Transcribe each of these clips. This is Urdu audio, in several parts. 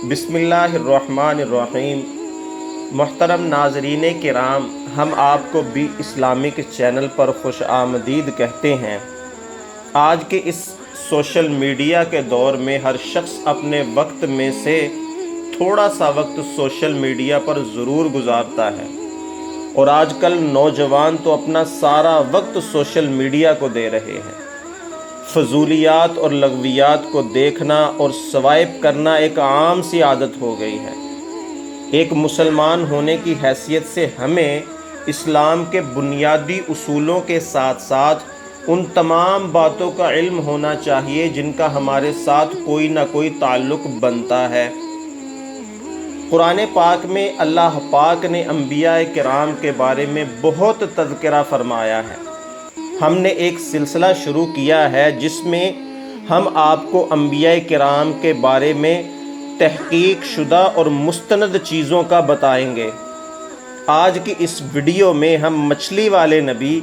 بسم اللہ الرحمن الرحیم۔ محترم ناظرین کرام، ہم آپ کو بھی اسلامک چینل پر خوش آمدید کہتے ہیں۔ آج کے اس سوشل میڈیا کے دور میں ہر شخص اپنے وقت میں سے تھوڑا سا وقت سوشل میڈیا پر ضرور گزارتا ہے، اور آج کل نوجوان تو اپنا سارا وقت سوشل میڈیا کو دے رہے ہیں۔ فضولیات اور لغویات کو دیکھنا اور سوائپ کرنا ایک عام سی عادت ہو گئی ہے۔ ایک مسلمان ہونے کی حیثیت سے ہمیں اسلام کے بنیادی اصولوں کے ساتھ ساتھ ان تمام باتوں کا علم ہونا چاہیے جن کا ہمارے ساتھ کوئی نہ کوئی تعلق بنتا ہے۔ قرآن پاک میں اللہ پاک نے انبیاء کرام کے بارے میں بہت تذکرہ فرمایا ہے۔ ہم نے ایک سلسلہ شروع کیا ہے جس میں ہم آپ کو انبیاء کرام کے بارے میں تحقیق شدہ اور مستند چیزوں کا بتائیں گے۔ آج کی اس ویڈیو میں ہم مچھلی والے نبی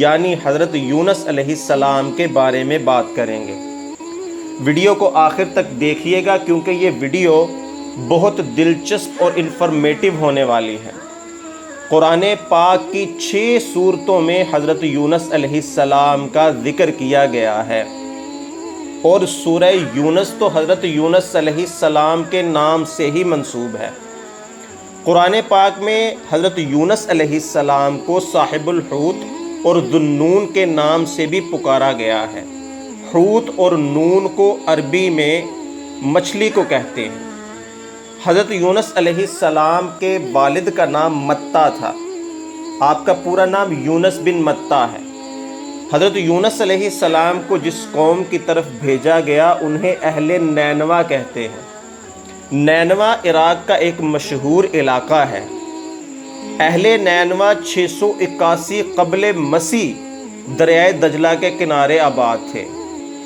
یعنی حضرت یونس علیہ السلام کے بارے میں بات کریں گے۔ ویڈیو کو آخر تک دیکھیے گا کیونکہ یہ ویڈیو بہت دلچسپ اور انفارمیٹیو ہونے والی ہے۔ قرآن پاک کی 6 سورتوں میں حضرت یونس علیہ السلام کا ذکر کیا گیا ہے، اور سورہ یونس تو حضرت یونس علیہ السلام کے نام سے ہی منسوب ہے۔ قرآن پاک میں حضرت یونس علیہ السلام کو صاحب الحوت اور ذو النون کے نام سے بھی پکارا گیا ہے۔ حوت اور نون کو عربی میں مچھلی کو کہتے ہیں۔ حضرت یونس علیہ السلام کے والد کا نام متا تھا۔ آپ کا پورا نام یونس بن متا ہے۔ حضرت یونس علیہ السلام کو جس قوم کی طرف بھیجا گیا انہیں اہل نینوا کہتے ہیں۔ نینوا عراق کا ایک مشہور علاقہ ہے۔ اہل نینوا 681 قبل مسیح دریائے دجلہ کے کنارے آباد تھے،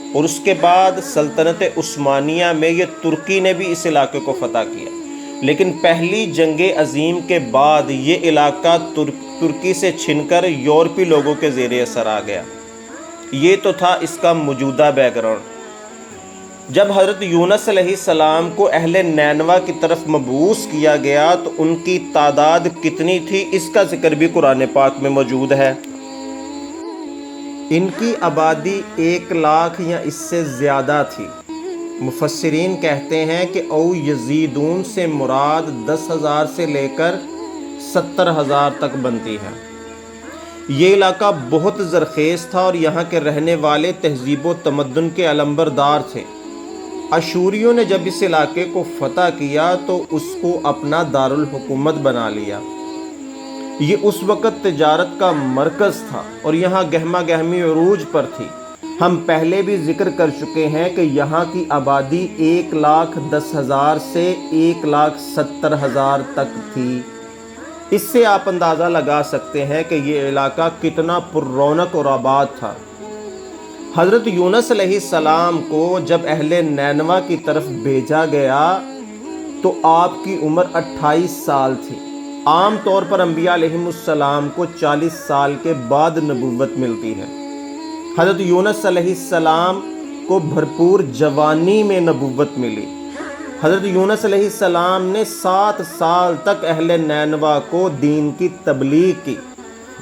اور اس کے بعد سلطنت عثمانیہ میں یہ ترکی نے بھی اس علاقے کو فتح کیا، لیکن پہلی جنگ عظیم کے بعد یہ علاقہ ترکی سے چھن کر یورپی لوگوں کے زیر اثر آ گیا۔ یہ تو تھا اس کا موجودہ بیک گراؤنڈ۔ جب حضرت یونس علیہ السلام کو اہل نینوا کی طرف مبعوث کیا گیا تو ان کی تعداد کتنی تھی اس کا ذکر بھی قرآن پاک میں موجود ہے۔ ان کی آبادی 1 لاکھ یا اس سے زیادہ تھی۔ مفسرین کہتے ہیں کہ او یزیدون سے مراد 10,000 سے لے کر 70,000 تک بنتی ہے۔ یہ علاقہ بہت زرخیز تھا اور یہاں کے رہنے والے تہذیب و تمدن کے علمبردار تھے۔ اشوریوں نے جب اس علاقے کو فتح کیا تو اس کو اپنا دارالحکومت بنا لیا۔ یہ اس وقت تجارت کا مرکز تھا اور یہاں گہما گہمی عروج پر تھی۔ ہم پہلے بھی ذکر کر چکے ہیں کہ یہاں کی آبادی 1,10,000 سے 1,70,000 تک تھی۔ اس سے آپ اندازہ لگا سکتے ہیں کہ یہ علاقہ کتنا پر رونق اور آباد تھا۔ حضرت یونس علیہ السلام کو جب اہل نینوا کی طرف بھیجا گیا تو آپ کی عمر 28 سال تھی۔ عام طور پر انبیاء علیہ السلام کو 40 سال کے بعد نبوت ملتی ہے۔ حضرت یونس علیہ السلام کو بھرپور جوانی میں نبوت ملی۔ حضرت یونس علیہ السلام نے 7 سال تک اہل نینوا کو دین کی تبلیغ کی۔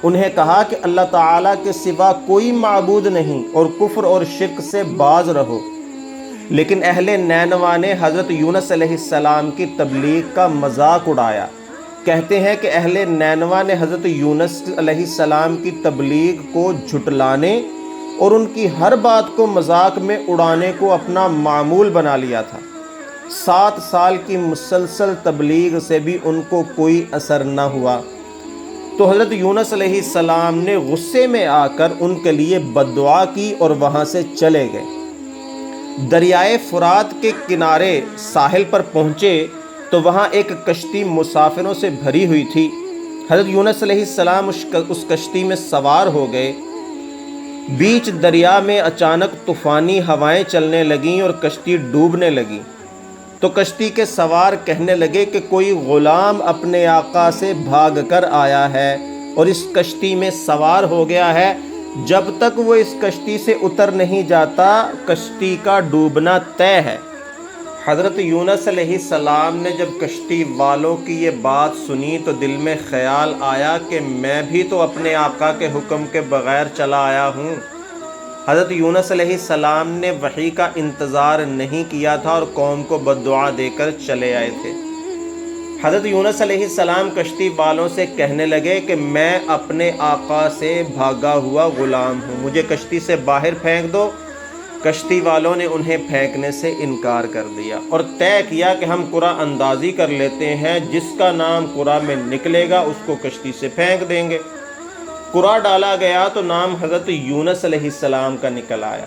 انہیں کہا کہ اللہ تعالیٰ کے سوا کوئی معبود نہیں اور کفر اور شرک سے باز رہو، لیکن اہل نینوا نے حضرت یونس علیہ السلام کی تبلیغ کا مذاق اڑایا۔ کہتے ہیں کہ اہل نینوا نے حضرت یونس علیہ السلام کی تبلیغ کو جھٹلانے اور ان کی ہر بات کو مذاق میں اڑانے کو اپنا معمول بنا لیا تھا۔ 7 سال کی مسلسل تبلیغ سے بھی ان کو کوئی اثر نہ ہوا، تو حضرت یونس علیہ السلام نے غصے میں آ کر ان کے لیے بد دعا کی اور وہاں سے چلے گئے۔ دریائے فرات کے کنارے ساحل پر پہنچے تو وہاں ایک کشتی مسافروں سے بھری ہوئی تھی۔ حضرت یونس علیہ السلام اس کشتی میں سوار ہو گئے۔ بیچ دریا میں اچانک طوفانی ہوائیں چلنے لگیں اور کشتی ڈوبنے لگی، تو کشتی کے سوار کہنے لگے کہ کوئی غلام اپنے آقا سے بھاگ کر آیا ہے اور اس کشتی میں سوار ہو گیا ہے۔ جب تک وہ اس کشتی سے اتر نہیں جاتا کشتی کا ڈوبنا طے ہے۔ حضرت یونس علیہ السلام نے جب کشتی والوں کی یہ بات سنی تو دل میں خیال آیا کہ میں بھی تو اپنے آقا کے حکم کے بغیر چلا آیا ہوں۔ حضرت یونس علیہ السلام نے وحی کا انتظار نہیں کیا تھا اور قوم کو بد دعا دے کر چلے آئے تھے۔ حضرت یونس علیہ السلام کشتی والوں سے کہنے لگے کہ میں اپنے آقا سے بھاگا ہوا غلام ہوں، مجھے کشتی سے باہر پھینک دو۔ کشتی والوں نے انہیں پھینکنے سے انکار کر دیا اور طے کیا کہ ہم قرعہ اندازی کر لیتے ہیں، جس کا نام قرعہ میں نکلے گا اس کو کشتی سے پھینک دیں گے۔ قرعہ ڈالا گیا تو نام حضرت یونس علیہ السلام کا نکل آیا۔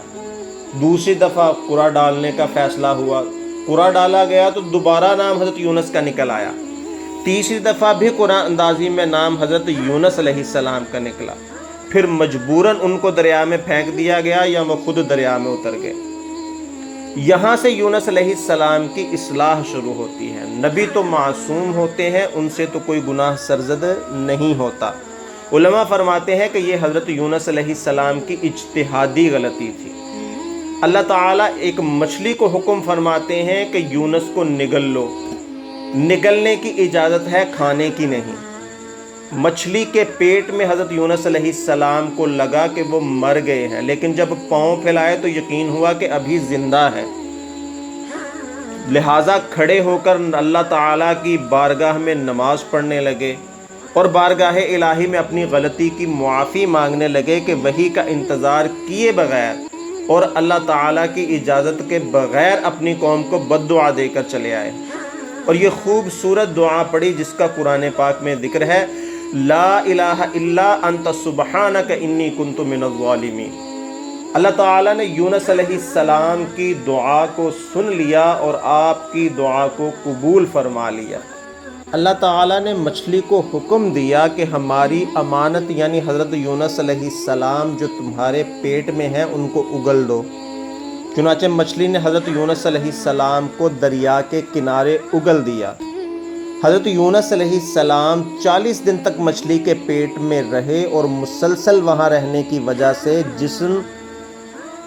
دوسری دفعہ قرعہ ڈالنے کا فیصلہ ہوا، قرعہ ڈالا گیا تو دوبارہ نام حضرت یونس کا نکل آیا۔ تیسری دفعہ بھی قرعہ اندازی میں نام حضرت یونس علیہ السلام کا نکلا۔ پھر مجبوراً ان کو دریا میں پھینک دیا گیا یا وہ خود دریا میں اتر گئے۔ یہاں سے یونس علیہ السلام کی اصلاح شروع ہوتی ہے۔ نبی تو معصوم ہوتے ہیں، ان سے تو کوئی گناہ سرزد نہیں ہوتا۔ علماء فرماتے ہیں کہ یہ حضرت یونس علیہ السلام کی اجتہادی غلطی تھی۔ اللہ تعالیٰ ایک مچھلی کو حکم فرماتے ہیں کہ یونس کو نگل لو، نگلنے کی اجازت ہے، کھانے کی نہیں۔ مچھلی کے پیٹ میں حضرت یونس علیہ السلام کو لگا کہ وہ مر گئے ہیں، لیکن جب پاؤں پھیلائے تو یقین ہوا کہ ابھی زندہ ہے۔ لہٰذا کھڑے ہو کر اللہ تعالیٰ کی بارگاہ میں نماز پڑھنے لگے اور بارگاہ الہی میں اپنی غلطی کی معافی مانگنے لگے کہ وحی کا انتظار کیے بغیر اور اللہ تعالیٰ کی اجازت کے بغیر اپنی قوم کو بد دعا دے کر چلے آئے۔ اور یہ خوبصورت دعا پڑھی جس کا قرآن پاک میں ذکر ہے، لا الہ الا انت سبحانک انی کنت من الظالمین۔ اللہ تعالیٰ نے یونس علیہ السلام کی دعا کو سن لیا اور آپ کی دعا کو قبول فرما لیا۔ اللہ تعالیٰ نے مچھلی کو حکم دیا کہ ہماری امانت یعنی حضرت یونس علیہ السلام جو تمہارے پیٹ میں ہیں ان کو اگل دو۔ چنانچہ مچھلی نے حضرت یونس علیہ السلام کو دریا کے کنارے اگل دیا۔ حضرت یونس علیہ السلام 40 دن تک مچھلی کے پیٹ میں رہے اور مسلسل وہاں رہنے کی وجہ سے جسم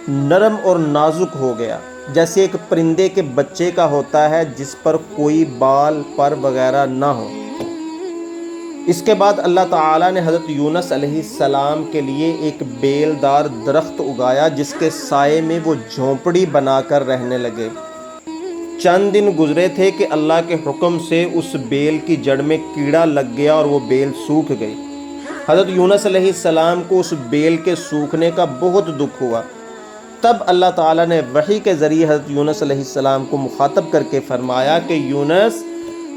نرم اور نازک ہو گیا، جیسے ایک پرندے کے بچے کا ہوتا ہے جس پر کوئی بال پر وغیرہ نہ ہو۔ اس کے بعد اللہ تعالیٰ نے حضرت یونس علیہ السلام کے لیے ایک بیل دار درخت اگایا جس کے سائے میں وہ جھونپڑی بنا کر رہنے لگے۔ چند دن گزرے تھے کہ اللہ کے حکم سے اس بیل کی جڑ میں کیڑا لگ گیا اور وہ بیل سوکھ گئی۔ حضرت یونس علیہ السلام کو اس بیل کے سوکھنے کا بہت دکھ ہوا۔ تب اللہ تعالیٰ نے وحی کے ذریعے حضرت یونس علیہ السلام کو مخاطب کر کے فرمایا کہ یونس،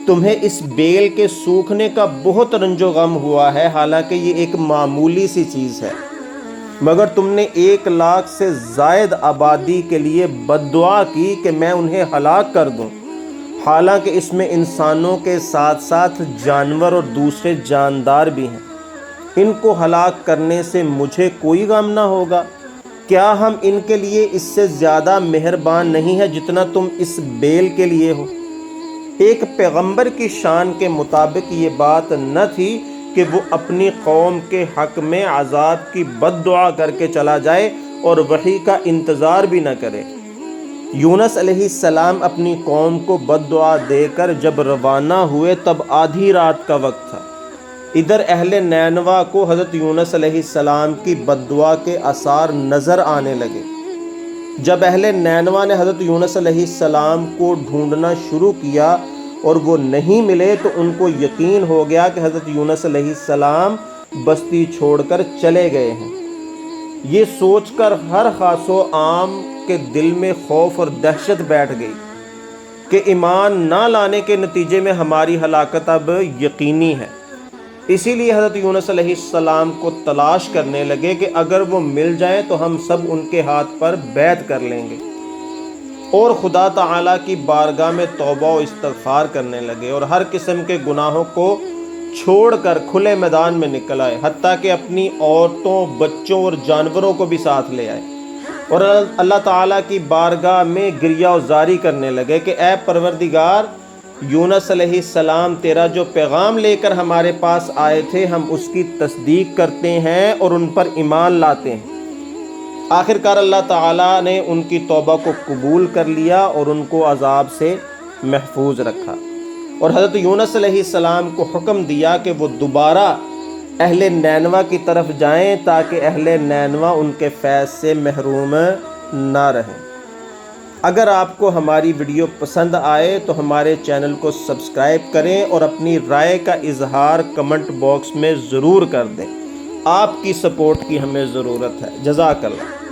تمہیں اس بیل کے سوکھنے کا بہت رنج و غم ہوا ہے، حالانکہ یہ ایک معمولی سی چیز ہے، مگر تم نے 1 لاکھ سے زائد آبادی کے لیے بد دعا کی کہ میں انہیں ہلاک کر دوں، حالانکہ اس میں انسانوں کے ساتھ ساتھ جانور اور دوسرے جاندار بھی ہیں۔ ان کو ہلاک کرنے سے مجھے کوئی غم نہ ہوگا۔ کیا ہم ان کے لیے اس سے زیادہ مہربان نہیں ہیں جتنا تم اس بیل کے لیے ہو؟ ایک پیغمبر کی شان کے مطابق یہ بات نہ تھی کہ وہ اپنی قوم کے حق میں عذاب کی بد دعا کر کے چلا جائے اور وحی کا انتظار بھی نہ کرے۔ یونس علیہ السلام اپنی قوم کو بد دعا دے کر جب روانہ ہوئے تب آدھی رات کا وقت تھا۔ ادھر اہل نینوا کو حضرت یونس علیہ السلام کی بد دعا کے آثار نظر آنے لگے۔ جب اہل نینوا نے حضرت یونس علیہ السلام کو ڈھونڈنا شروع کیا اور وہ نہیں ملے تو ان کو یقین ہو گیا کہ حضرت یونس علیہ السلام بستی چھوڑ کر چلے گئے ہیں۔ یہ سوچ کر ہر خاص و عام کے دل میں خوف اور دہشت بیٹھ گئی کہ ایمان نہ لانے کے نتیجے میں ہماری ہلاکت اب یقینی ہے۔ اسی لیے حضرت یونس علیہ السلام کو تلاش کرنے لگے کہ اگر وہ مل جائیں تو ہم سب ان کے ہاتھ پر بیعت کر لیں گے، اور خدا تعالیٰ کی بارگاہ میں توبہ و استغفار کرنے لگے اور ہر قسم کے گناہوں کو چھوڑ کر کھلے میدان میں نکل آئے، حتیٰ کہ اپنی عورتوں، بچوں اور جانوروں کو بھی ساتھ لے آئے اور اللہ تعالیٰ کی بارگاہ میں گریہ و زاری کرنے لگے کہ اے پروردگار، یونس علیہ السلام تیرا جو پیغام لے کر ہمارے پاس آئے تھے ہم اس کی تصدیق کرتے ہیں اور ان پر ایمان لاتے ہیں۔ آخرکار اللہ تعالیٰ نے ان کی توبہ کو قبول کر لیا اور ان کو عذاب سے محفوظ رکھا، اور حضرت یونس علیہ السلام کو حکم دیا کہ وہ دوبارہ اہل نینوا کی طرف جائیں تاکہ اہل نینوا ان کے فیض سے محروم نہ رہیں۔ اگر آپ کو ہماری ویڈیو پسند آئے تو ہمارے چینل کو سبسکرائب کریں اور اپنی رائے کا اظہار کمنٹ باکس میں ضرور کر دیں۔ آپ کی سپورٹ کی ہمیں ضرورت ہے۔ جزاک اللہ۔